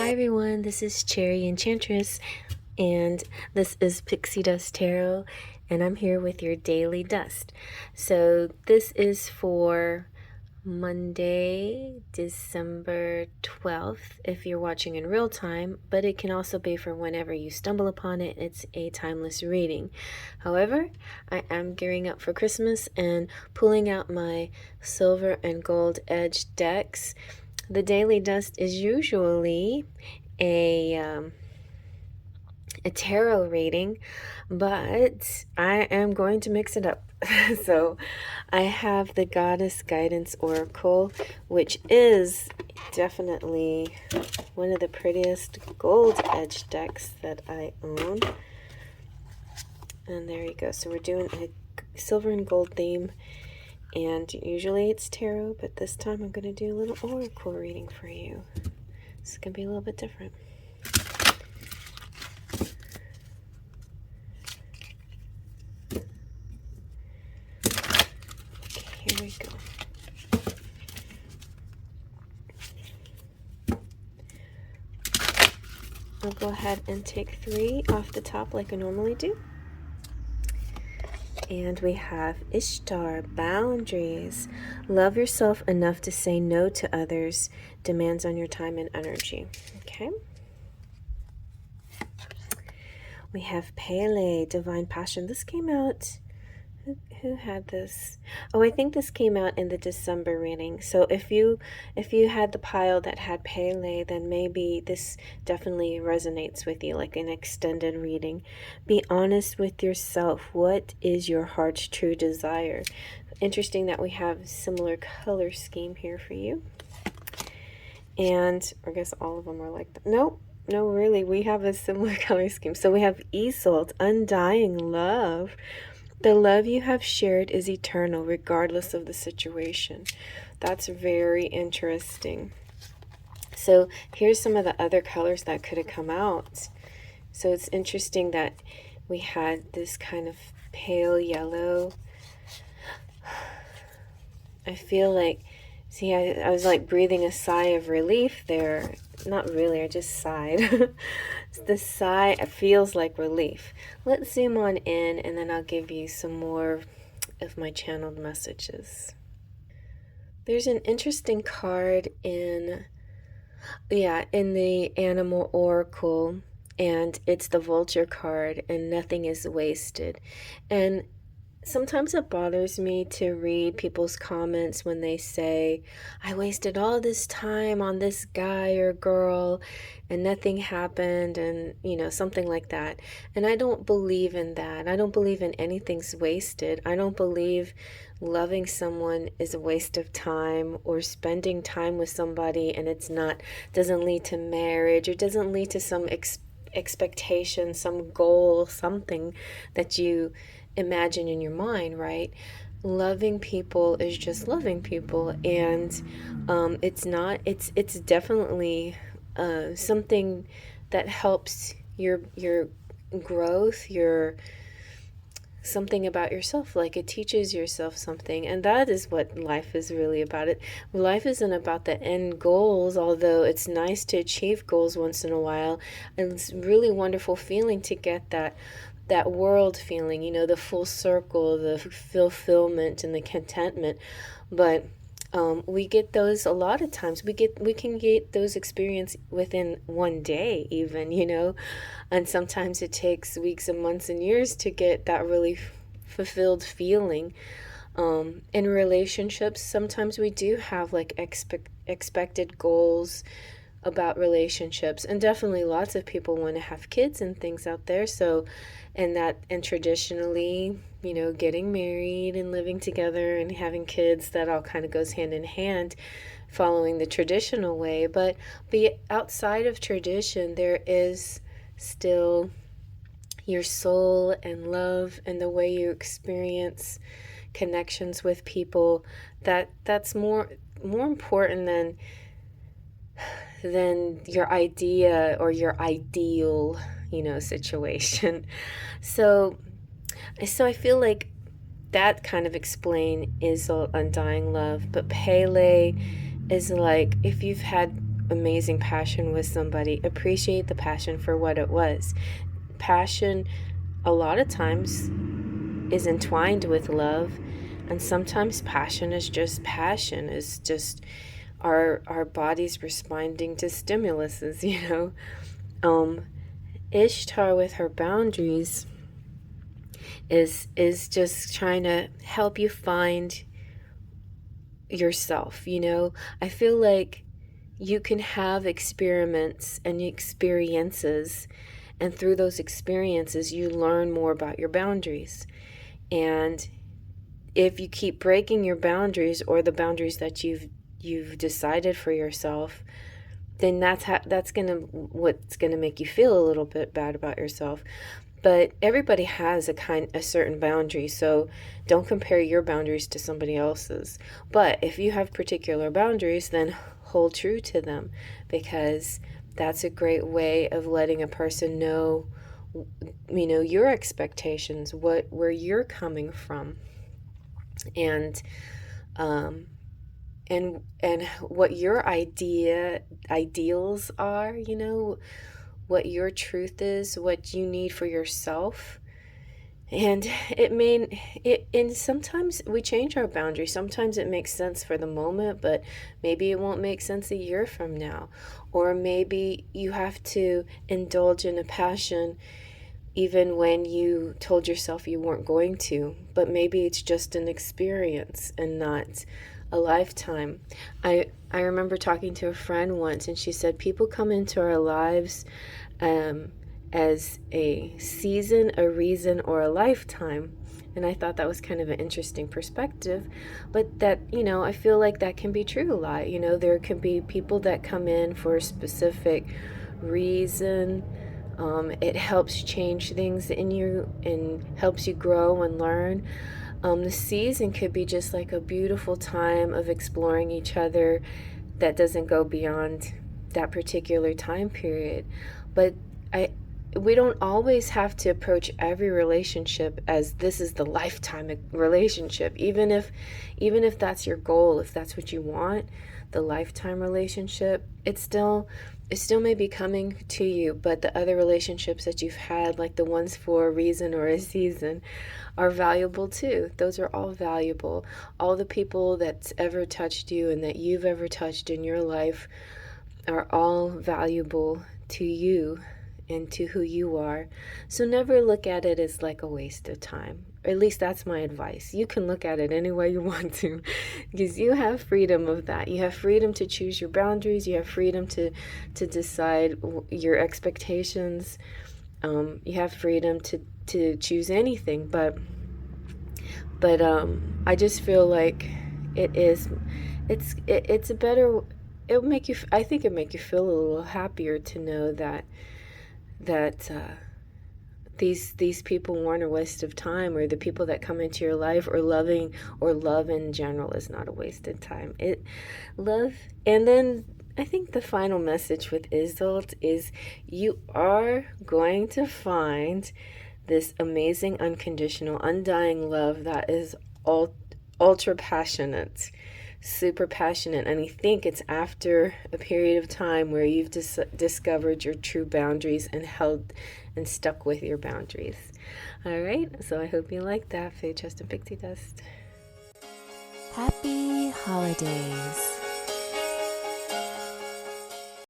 Hi everyone, this is Cherry Enchantress, and this is Pixie Dust Tarot, and I'm here with your daily dust. So this is for Monday, December 12th, if you're watching in real time, but it can also be for whenever you stumble upon it. It's a timeless reading. However, I am gearing up for Christmas and pulling out my silver and gold edge decks. The daily dust is usually a tarot reading, but I am going to mix it up. So I have the Goddess Guidance Oracle, which is definitely one of the prettiest gold edge decks that I own. And there you go. So we're doing a silver and gold theme. And usually it's tarot, but this time I'm going to do a little oracle reading for you. It's going to be a little bit different. Okay, here we go. I'll go ahead and take 3 off the top like I normally do. And we have Ishtar, boundaries. Love yourself enough to say no to others. Demands on your time and energy. Okay. We have Pele, divine passion. This came out. Who had this? Oh, I think this came out in the December reading. So if you had the pile that had Pele, then maybe this definitely resonates with you, like an extended reading. Be honest with yourself. What is your heart's true desire? Interesting that we have similar color scheme here for you. And I guess all of them are like that. Nope. No, really, we have a similar color scheme. So we have Isolde, undying love. The love you have shared is eternal, regardless of the situation. That's very interesting. So here's some of the other colors that could have come out. So it's interesting that we had this kind of pale yellow. I feel like, see, I was like breathing a sigh of relief there. Not really, I just sighed. The sigh feels like relief. Let's zoom on in and then I'll give you some more of my channeled messages. There's an interesting card in the Animal Oracle, and it's the Vulture card, and nothing is wasted. And sometimes it bothers me to read people's comments when they say, I wasted all this time on this guy or girl and nothing happened, and something like that. And I don't believe in that. I don't believe in anything's wasted. I don't believe loving someone is a waste of time, or spending time with somebody and doesn't lead to marriage, or doesn't lead to some expectation, some goal, something that you imagine in your mind, right? Loving people is just loving people, and it's definitely something that helps your growth, your something about yourself. Like, it teaches yourself something, and that is what life is really about. Life isn't about the end goals, although it's nice to achieve goals once in a while, and it's really wonderful feeling to get that world feeling, the full circle, the fulfillment and the contentment. But we get those a lot of times. We can get those experience within one day even, and sometimes it takes weeks and months and years to get that really fulfilled feeling. In relationships, sometimes we do have like expected goals about relationships, and definitely lots of people want to have kids and things out there. So and traditionally, getting married and living together and having kids, that all kind of goes hand in hand, following the traditional way. But outside of tradition, there is still your soul and love, and the way you experience connections with people. That's more important than your idea or your ideal, situation. So I feel like that kind of explain is undying love. But Pele is like, if you've had amazing passion with somebody, appreciate the passion for what it was. Passion, a lot of times, is entwined with love, and sometimes passion is just passion, is just our bodies responding to stimuluses, you know. Ishtar with her boundaries is just trying to help you find yourself, you know. I feel like you can have experiments and experiences, and through those experiences you learn more about your boundaries. And if you keep breaking your boundaries, or the boundaries that you've decided for yourself, then that's what's gonna make you feel a little bit bad about yourself. But everybody has a certain boundary, so don't compare your boundaries to somebody else's. But if you have particular boundaries, then hold true to them, because that's a great way of letting a person know, you know, your expectations, where you're coming from, and um, and what your ideals are, you know, what your truth is, what you need for yourself. And and sometimes we change our boundaries. Sometimes it makes sense for the moment, but maybe it won't make sense a year from now. Or maybe you have to indulge in a passion even when you told yourself you weren't going to, but maybe it's just an experience and not a lifetime. I remember talking to a friend once, and she said people come into our lives um, as a season, a reason, or a lifetime. And I thought that was kind of an interesting perspective. But that, you know, I feel like that can be true a lot. You know, there can be people that come in for a specific reason. It helps change things in you and helps you grow and learn. The season could be just like a beautiful time of exploring each other that doesn't go beyond that particular time period. But I we don't always have to approach every relationship as this is the lifetime relationship, even if that's your goal, if that's what you want, the lifetime relationship. It still may be coming to you, but the other relationships that you've had, like the ones for a reason or a season, are valuable too. Those are all valuable. All the people that's ever touched you and that you've ever touched in your life are all valuable to you and to who you are. So never look at it as like a waste of time. Or at least that's my advice. You can look at it any way you want to, because you have freedom of that. You have freedom to choose your boundaries. You have freedom to decide your expectations. You have freedom to choose anything. But I just feel like it's a better, it'll make you, I think it'll make you feel a little happier to know that these people weren't a waste of time, or the people that come into your life, or love in general is not a wasted time. Love. And then I think the final message with Isolt is you are going to find this amazing, unconditional, undying love that is ultra passionate, super passionate. And I think it's after a period of time where you've discovered your true boundaries and held and stuck with your boundaries. All right, so I hope you like that. Faye, Trust, and Pixie Dust. Happy holidays.